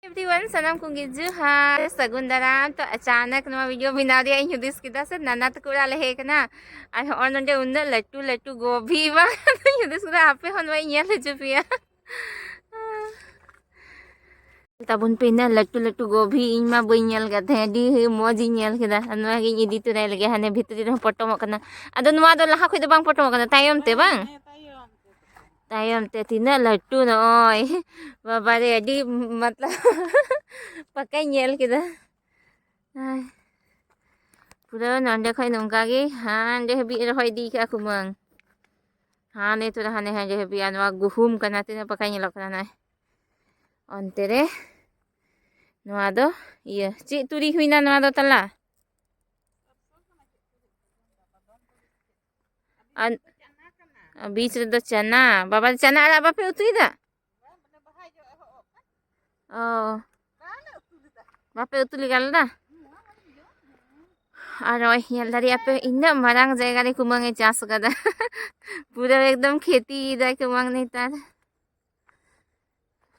Everyone सनम कुंगी जुहार सगुन दाराम तो अचानक नवा वीडियो बनाव दिया इन हुदिस किदा से नाना तक उड़ा ले हेकना और और नंदे उन्ना लट्टू लट्टू गोभी बा हुदिस किदा आपे हन वई nyel जुपिया tabun pina लट्टू लट्टू गोभी इन मा बई nyel गथे दी मौज nyel किदा नवा गे इदी तुराय लगे हने भितरी रे पटोमक कना अदो नवा दो लहा खय दो बांग पटोमक कना तायम ते बांग तायम ते तीना लट्टू नय बाबा रे अडी मतलब pakai nyel kita pura nande khoi nongka gi han de bi roi di ka kumang han itu dah hane han de bi anwa guhum kana tina pakai nyelok kana onte re noa do iya ci turi huina noa do tala an बीच रे दो चना बाबा चना आ बापे उतरी दा ओ बापे उतली गल दा और nyel dari ape ina marang jayga re kumang e chas kada pura एकदम खेती दा kumang ni tar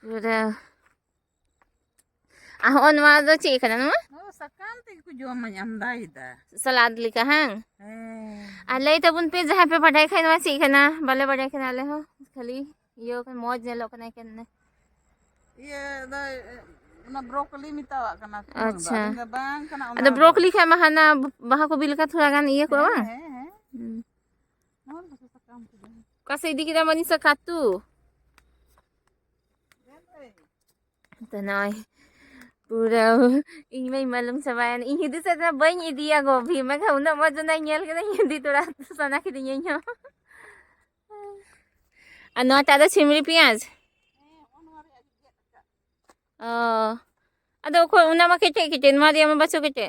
pura ahon wa do chi kana no sakam te ku jom am dai da salad lika hang alai tabun pe jaha pe padai khai no chi kana bale padai kana le ho khali yo kan moj ne lo kana ken ye da na broccoli mitawa kana अच्छा bang kana ada brokoli kha mahana baha ko bil ka thora gan iya ko bang kase di kita mani sakatu tanai pura ing mai malum sabayan ing hidu sa na bain idia gobi ma ka una ma jona nyel ka hindi tora sana ki dinya nya ano ta da chimri pyaz ada ko una ma kete kete ma dia ma baso kete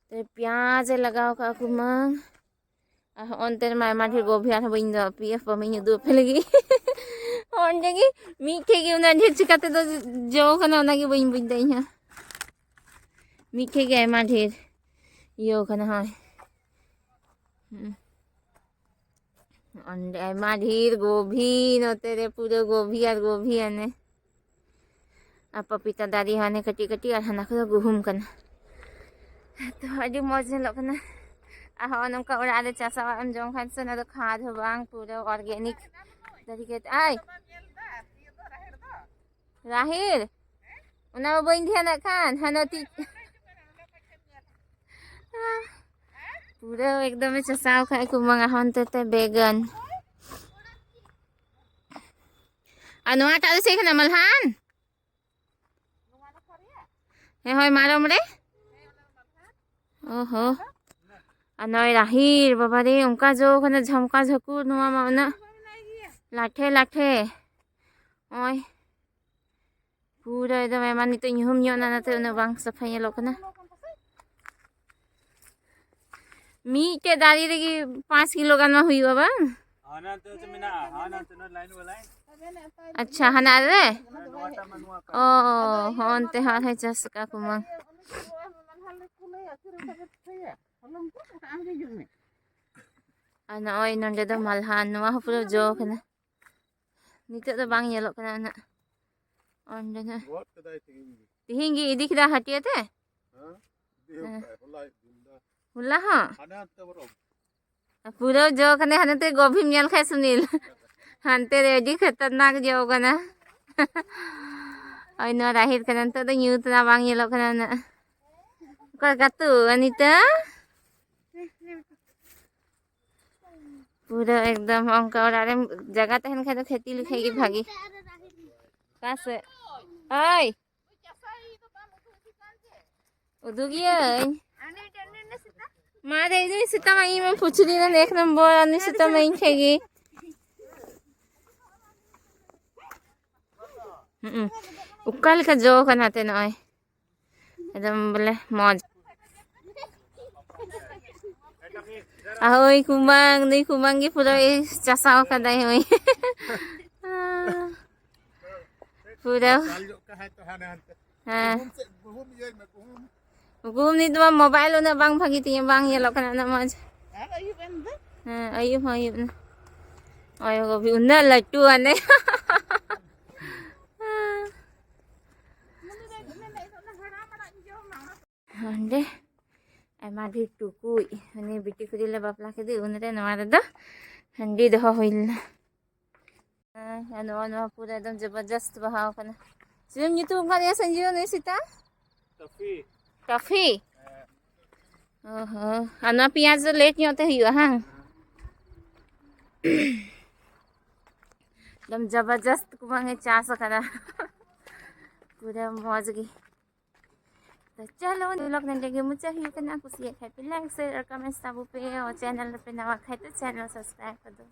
ते प्याज लगाओ का कुमंग onter mai mathi gobi ar bain do pf paming do pelagi on jagi mikhe gi una dhir chikate do jo kana ona gi bain bain dai ha mikhe gi ma dhir yo kana ha on ma dhir gobi no tere puro gobi ar gobi ane apa pita dari hane kati kati ar hana ko guhum kana तो अभी मौज ने लोग ना ahon nong ka ora ada chasa am jong khan sana do khad ho bang pura organic तरीके ai rahir una boin dhiana khan hanoti pura एकदम चसा खाए कुमंग ahon te began anwa ta se khana malhan he hoy marom re ओहो अनय राहिर बाबा रे उनका जो खना झमका झकुर नुआ माना लाठे लाठे ओय पूरा एकदम मानी तो युम यो ना ते न बांग सफाई लोकना मी के दारी रे की 5 किलो गान में हुई बाबा हाना तो मिना हाना तो लाइन वाला अच्छा हना रे ओ होन ते हार है जस का कुमा ana oi nonde do malhan no ha puro jo kana nito do bang yelok kana na onde na tihingi idi kida hatia te hulla ha puro jo kana hanate gobi nyel khai sunil hante re adi khatarnak jo kana oi no rahit kana to do nyut na bang yelok kana na ka gatu anita पूरा एकदम अंका और आरे जगह तहन खाए तो खेती लिखाई भागी कासे आई उदुगिया मारे इधर सीता माई में पूछ रही ना एक नंबर अन्य सीता माई खेगी उकल का जो बनाते ना एकदम बोले मौज ahoy kumang ni kumangi pura chasaw kadai hoy pura gum ni dua mobile na bang bhagi tiya bang yelo kana na maj ayub ayub na और गोभी उन्ना लट्टू आने अंडे आयमा ढेर टुकुई हने बिटी कुड़ी बापला के उनरे नवा रे हंडी दहो होइलना नवा पूरा एकदम जबरदस्त बहाव कना सिम ᱧᱩᱛᱩᱢ ᱠᱟᱱ संजीव ने सीता टफी टफी ओहो आना पियाज लेट ᱧᱚᱜ ᱛᱮ हुआ हां एकदम जबरदस्त को बांगे चास करा पूरा मौज की तो चलो लोग ने के मुझे ही करना कुछ ये खाए लाइक शेयर और कमेंट सब पे और चैनल पे नवा खाए तो चैनल सब्सक्राइब कर दो।